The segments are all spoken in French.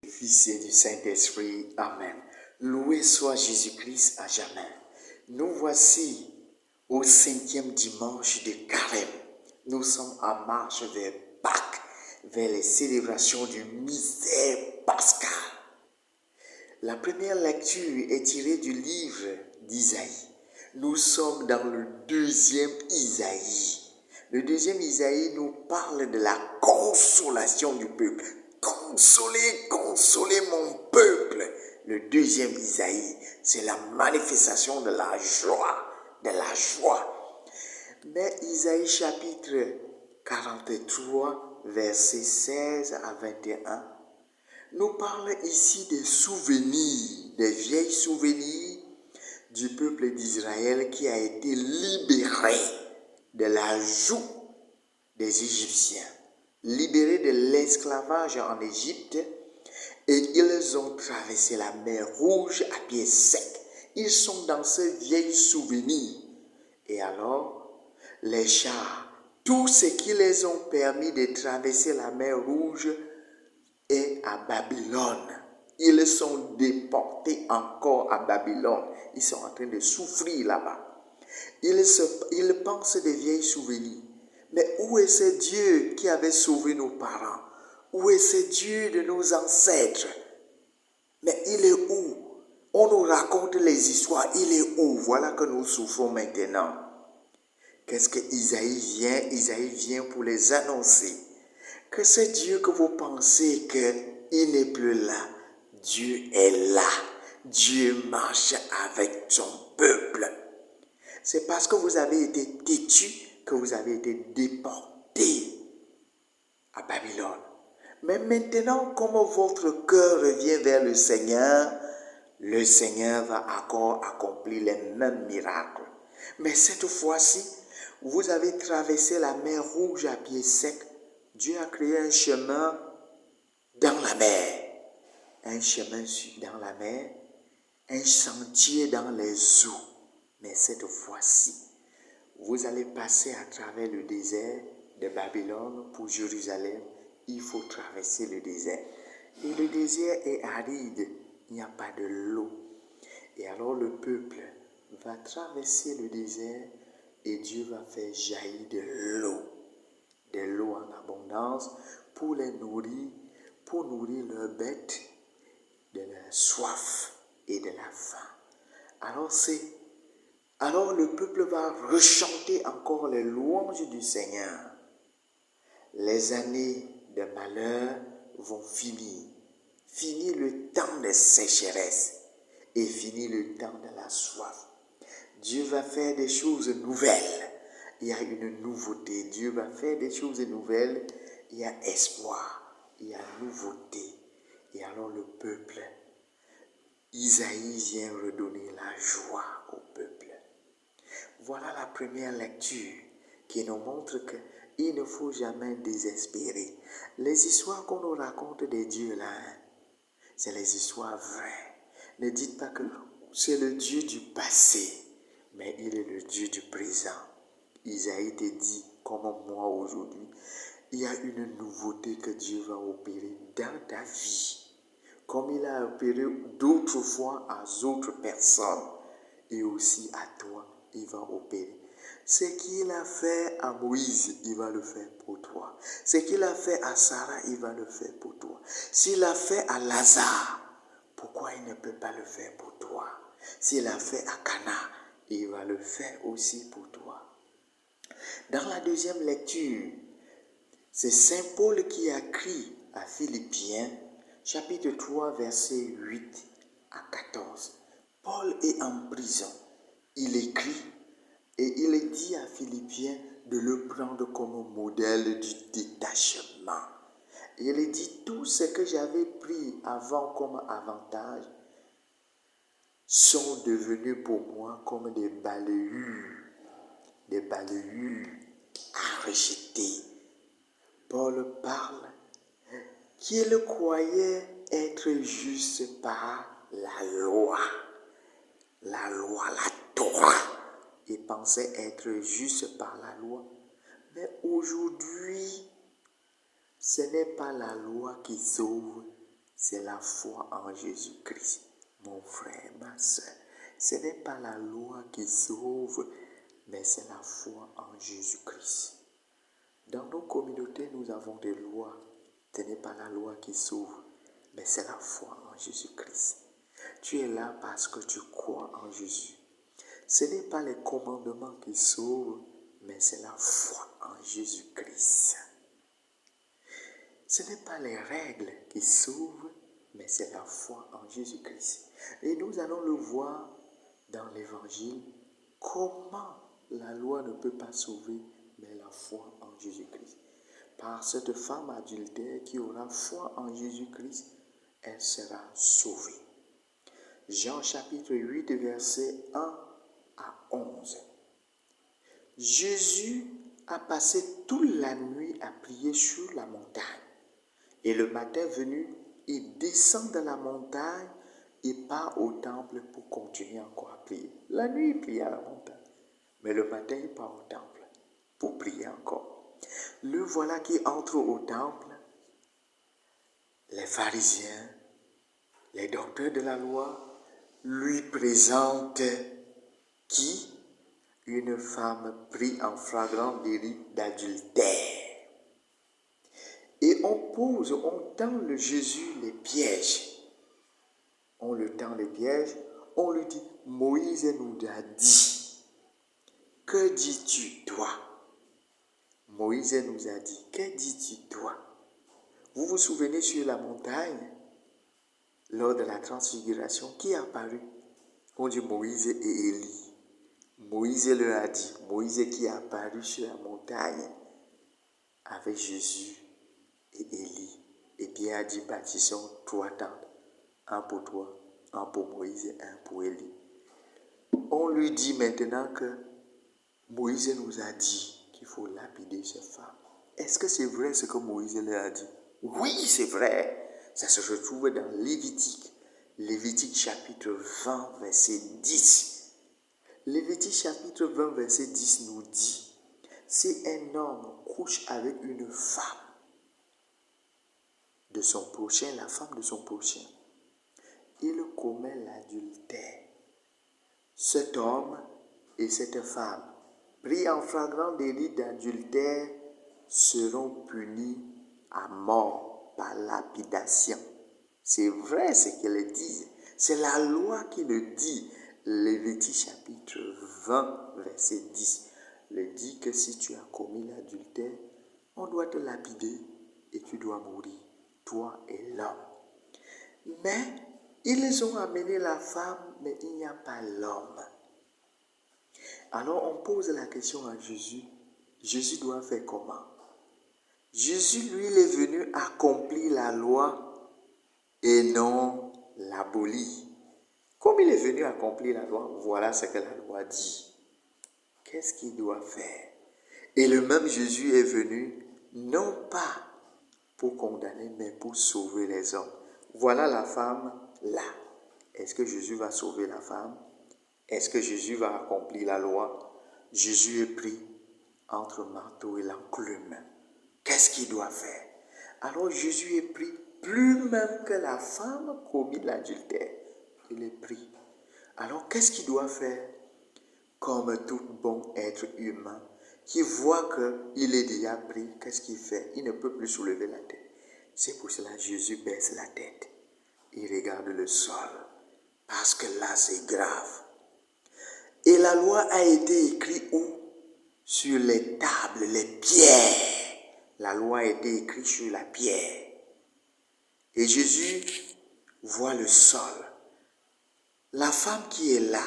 Fils et du Saint-Esprit. Amen. Loué soit Jésus-Christ à jamais. Nous voici au 5e dimanche de Carême. Nous sommes en marche vers Pâques, vers les célébrations du mystère pascal. La première lecture est tirée du livre d'Isaïe. Nous sommes dans le 2e Isaïe. Le 2e Isaïe nous parle de la consolation du peuple. Consolez, consolez mon peuple. Le 2e Isaïe, c'est la manifestation de la joie, de la joie. Mais Isaïe chapitre 43, versets 16 à 21, nous parle ici des souvenirs, des vieilles souvenirs du peuple d'Israël qui a été libéré de la joug des Égyptiens, libéré de l'esclavage en Égypte, et ils ont traversé la mer Rouge à pied sec. Ils sont dans ce vieil souvenir. Et alors, les chars, tout ce qui les ont permis de traverser la mer Rouge est à Babylone. Ils sont déportés encore à Babylone. Ils sont en train de souffrir là-bas. Ils pensent des vieilles souvenirs. Mais où est ce Dieu qui avait sauvé nos parents? Où est ce Dieu de nos ancêtres? Mais il est où? On nous raconte les histoires. Il est où? Voilà que nous souffrons maintenant. Qu'est-ce que Isaïe vient? Isaïe vient pour les annoncer. Que ce Dieu que vous pensez qu'il n'est plus là, Dieu est là. Dieu marche avec son peuple. C'est parce que vous avez été têtus que vous avez été déportés à Babylone. Mais maintenant, comme votre cœur revient vers le Seigneur va encore accomplir les mêmes miracles. Mais cette fois-ci, vous avez traversé la mer Rouge à pied sec. Dieu a créé un chemin dans la mer. Un chemin dans la mer, un sentier dans les eaux. Mais cette fois-ci, vous allez passer à travers le désert de Babylone pour Jérusalem. Il faut traverser le désert. Et le désert est aride. Il n'y a pas de l'eau. Et alors le peuple va traverser le désert et Dieu va faire jaillir de l'eau en abondance pour les nourrir, pour nourrir leurs bêtes de la soif et de la faim. Alors le peuple va rechanter encore les louanges du Seigneur. Les années de malheur vont finir. Finir le temps de sécheresse et finir le temps de la soif. Dieu va faire des choses nouvelles. Il y a une nouveauté. Dieu va faire des choses nouvelles. Il y a espoir. Il y a nouveauté. Et alors le peuple, Isaïe vient redonner la joie au peuple. Voilà la première lecture qui nous montre qu'il ne faut jamais désespérer. Les histoires qu'on nous raconte des dieux là, c'est les histoires vraies. Ne dites pas que c'est le Dieu du passé, mais il est le Dieu du présent. Isaïe te dit, comme moi aujourd'hui, il y a une nouveauté que Dieu va opérer dans ta vie. Comme il a opéré d'autres fois à d'autres personnes. Et aussi à toi, il va opérer. Ce qu'il a fait à Moïse, il va le faire pour toi. Ce qu'il a fait à Sarah, il va le faire pour toi. S'il a fait à Lazare, pourquoi il ne peut pas le faire pour toi? S'il a fait à Cana, il va le faire aussi pour toi. Dans la deuxième lecture, c'est Saint Paul qui a écrit à Philippiens, chapitre 3, versets 8 à 14. Paul est en prison. Il écrit et il dit à Philippiens de le prendre comme modèle du détachement. Il dit tout ce que j'avais pris avant comme avantage sont devenus pour moi comme des balayures à rejeter. Paul parle qu'il croyait être juste par la loi, la Torah. Il pensait être juste par la loi. Mais aujourd'hui, ce n'est pas la loi qui sauve, c'est la foi en Jésus-Christ. Mon frère, ma soeur, ce n'est pas la loi qui sauve, mais c'est la foi en Jésus-Christ. Dans nos communautés, nous avons des lois. Ce n'est pas la loi qui sauve, mais c'est la foi en Jésus-Christ. Tu es là parce que tu crois en Jésus. Ce n'est pas les commandements qui sauvent, mais c'est la foi en Jésus-Christ. Ce n'est pas les règles qui sauvent, mais c'est la foi en Jésus-Christ. Et nous allons le voir dans l'Évangile, comment la loi ne peut pas sauver, mais la foi en Jésus-Christ. Par cette femme adultère qui aura foi en Jésus-Christ, elle sera sauvée. Jean chapitre 8, versets 1 à 11. Jésus a passé toute la nuit à prier sur la montagne. Et le matin venu, il descend de la montagne et part au temple pour continuer encore à prier. La nuit, il prie à la montagne. Mais le matin, il part au temple pour prier encore. Le voilà qui entre au temple. Les pharisiens, les docteurs de la loi, lui présentent qui? Une femme prise en flagrant délit d'adultère. Et on tend le Jésus les pièges. On le tend les pièges, on lui dit, Moïse nous a dit, que dis-tu toi? Moïse nous a dit, que dis-tu toi? Vous vous souvenez sur la montagne, lors de la transfiguration, qui est apparu? On dit Moïse et Élie. Moïse leur a dit, Moïse qui est apparu sur la montagne avec Jésus et Élie. Et Pierre a dit, bâtissons 3 tentes, un pour toi, un pour Moïse et un pour Élie. On lui dit maintenant que Moïse nous a dit qu'il faut lapider ces femmes. Est-ce que c'est vrai ce que Moïse leur a dit? Oui, c'est vrai. Ça se retrouve dans Lévitique. Lévitique chapitre 20, verset 10. Lévitique chapitre 20, verset 10 nous dit, si un homme couche avec une femme de son prochain, la femme de son prochain, il commet l'adultère. Cet homme et cette femme, pris en flagrant délit d'adultère, seront punis à mort par lapidation. C'est vrai ce qu'elle dit. C'est la loi qui le dit. Lévitique chapitre 20, verset 10. Le dit que si tu as commis l'adultère, on doit te lapider et tu dois mourir, toi et l'homme. Mais ils ont amené la femme, mais il n'y a pas l'homme. Alors on pose la question à Jésus. Jésus doit faire comment? Jésus, lui, il est venu accomplir la loi et non l'abolir. Comme il est venu accomplir la loi, voilà ce que la loi dit. Qu'est-ce qu'il doit faire? Et le même Jésus est venu, non pas pour condamner, mais pour sauver les hommes. Voilà la femme là. Est-ce que Jésus va sauver la femme? Est-ce que Jésus va accomplir la loi? Jésus est pris entre marteau et l'enclume. Qu'est-ce qu'il doit faire? Alors Jésus est pris, plus même que la femme commis l'adultère. Il est pris. Alors qu'est-ce qu'il doit faire? Comme tout bon être humain qui voit qu'il est déjà pris, qu'est-ce qu'il fait? Il ne peut plus soulever la tête. C'est pour cela que Jésus baisse la tête. Il regarde le sol. Parce que là, c'est grave. Et la loi a été écrite où? Sur les tables, les pierres. La loi a été écrite sur la pierre. Et Jésus voit le sol. La femme qui est là,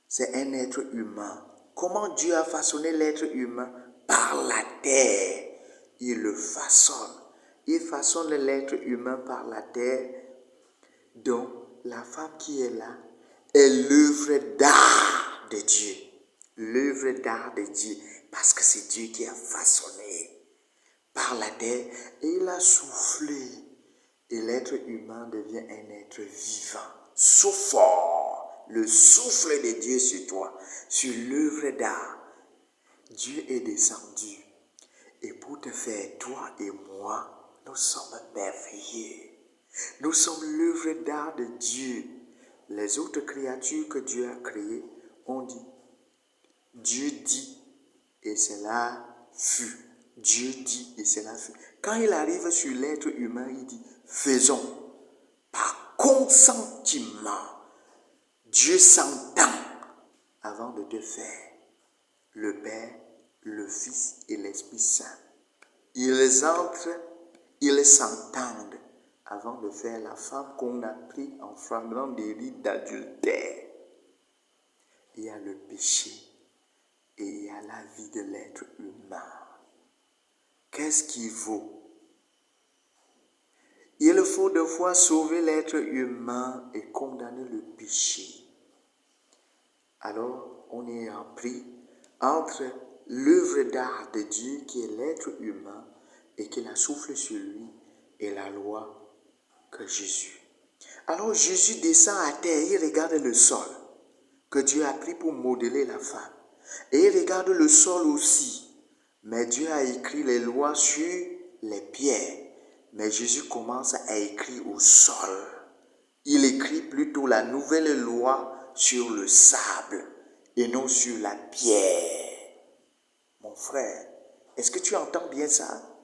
c'est un être humain. Comment Dieu a façonné l'être humain? Par la terre. Il le façonne. Il façonne l'être humain par la terre. Donc, la femme qui est là est l'œuvre d'art de Dieu. L'œuvre d'art de Dieu. Parce que c'est Dieu qui a façonné par la terre. Et il a soufflé. Et l'être humain devient un être vivant. Souffle. Le souffle de Dieu sur toi, sur l'œuvre d'art. Dieu est descendu. Et pour te faire, toi et moi, Nous sommes merveilleux. Nous sommes l'œuvre d'art de Dieu. Les autres créatures que Dieu a créées ont dit, Dieu dit, et cela fut. Dieu dit, et cela fut. Quand il arrive sur l'être humain, il dit, faisons. Par consentiment, Dieu s'entend avant de te faire. Le Père, le Fils et l'Esprit Saint. Ils entrent, ils s'entendent avant de faire la femme qu'on a pris en flagrant délit d'adultère. Il y a le péché et il y a la vie de l'être humain. Qu'est-ce qui vaut? Il faut devoir sauver l'être humain et condamner le péché. Alors, on est pris entre l'œuvre d'art de Dieu qui est l'être humain et qui la souffle sur lui et la loi que Jésus. Alors Jésus descend à terre, il regarde le sol que Dieu a pris pour modeler la femme. Et il regarde le sol aussi. Mais Dieu a écrit les lois sur les pierres. Mais Jésus commence à écrire au sol. Il écrit plutôt la nouvelle loi sur le sable et non sur la pierre. Mon frère, est-ce que tu entends bien ça?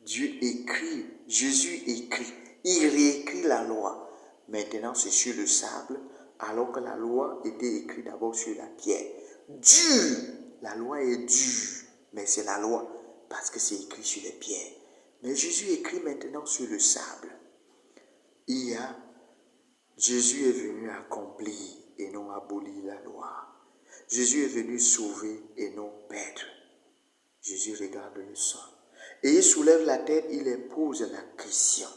Dieu écrit, Jésus écrit, il réécrit la loi. Maintenant, c'est sur le sable, alors que la loi était écrite d'abord sur la pierre. Dure, la loi est dure, mais c'est la loi, parce que c'est écrit sur les pierres. Mais Jésus écrit maintenant sur le sable. Jésus est venu accomplir et non abolir la loi. Jésus est venu sauver et non perdre. Jésus regarde le sol. Et il soulève la tête, il pose la question.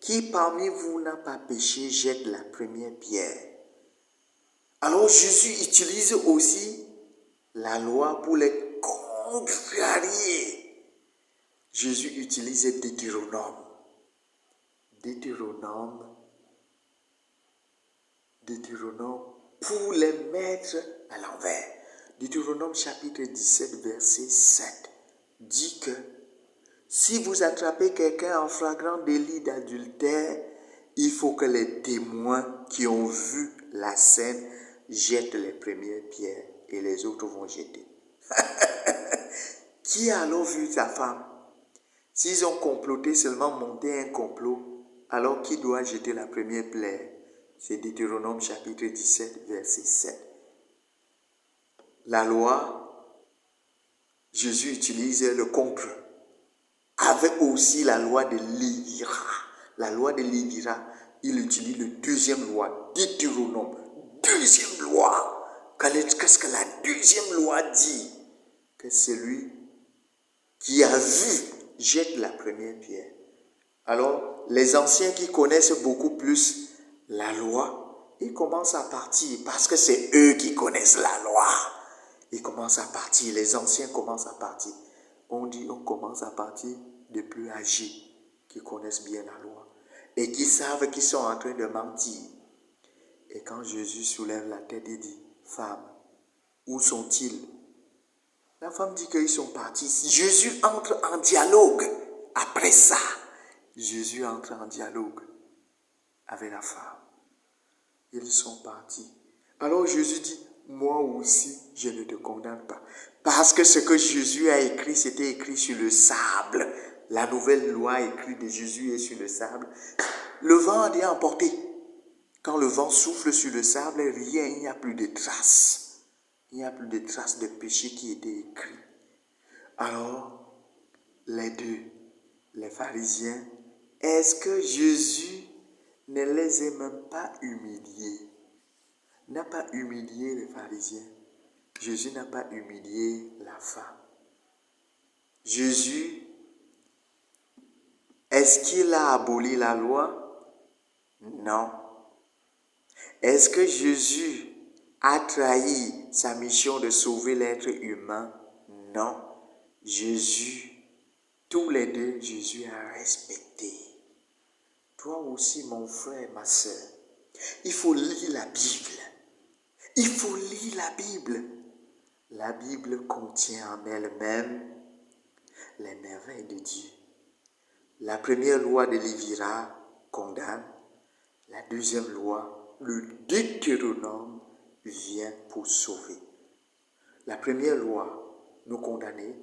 Qui parmi vous n'a pas péché, jette la première pierre. Alors Jésus utilise aussi la loi pour les contrarier. Jésus utilise Deutéronome. Deutéronome pour les mettre à l'envers. Deutéronome chapitre 17 verset 7 dit que si vous attrapez quelqu'un en flagrant délit d'adultère, il faut que les témoins qui ont vu la scène jettent les premières pierres et les autres vont jeter. Qui a alors vu sa femme? S'ils ont comploté, seulement monté un complot, alors qui doit jeter la première pierre? C'est Deutéronome chapitre 17 verset 7. La loi, Jésus utilise le contre. Avec aussi la loi de Lévira. La loi de Lévira, il utilise la deuxième loi, Deutéronome. Deuxième loi. Qu'est-ce que la deuxième loi dit? Que celui qui a vu jette la première pierre. Alors, les anciens qui connaissent beaucoup plus la loi, ils commencent à partir parce que c'est eux qui connaissent la loi. Ils commencent à partir, les anciens commencent à partir. On commence à partir des plus âgés qui connaissent bien la loi et qui savent qu'ils sont en train de mentir. Et quand Jésus soulève la tête, il dit, femme, où sont-ils? La femme dit qu'ils sont partis. Jésus entre en dialogue. Après ça, Jésus entre en dialogue avec la femme. Ils sont partis. Alors Jésus dit, moi aussi, je ne te condamne pas. Parce que ce que Jésus a écrit, c'était écrit sur le sable. La nouvelle loi écrite de Jésus est sur le sable. Le vent a déjà emporté. Quand le vent souffle sur le sable, rien, il n'y a plus de traces. Il n'y a plus de traces de péché qui étaient écrits. Alors, les deux, les pharisiens, est-ce que Jésus ne les a même pas humiliés? N'a pas humilié les pharisiens. Jésus n'a pas humilié la femme. Jésus, est-ce qu'il a aboli la loi? Non. Est-ce que Jésus a trahi sa mission de sauver l'être humain? Non. Jésus, tous les deux, Jésus a respecté. Toi aussi, mon frère, ma soeur, il faut lire la Bible. Il faut lire la Bible. La Bible contient en elle-même les merveilles de Dieu. La première loi de Lévira condamne. La deuxième loi, le Deutéronome, vient pour sauver. La première loi nous condamnait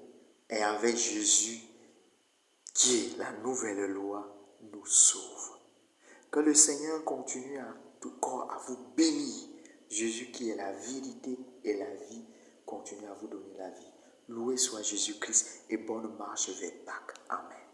et avec Jésus, qui est la nouvelle loi, nous sauve. Que le Seigneur continue à tout corps à vous bénir. Jésus qui est la vérité et la vie, continue à vous donner la vie. Loué soit Jésus-Christ et bonne marche vers Pâques. Amen.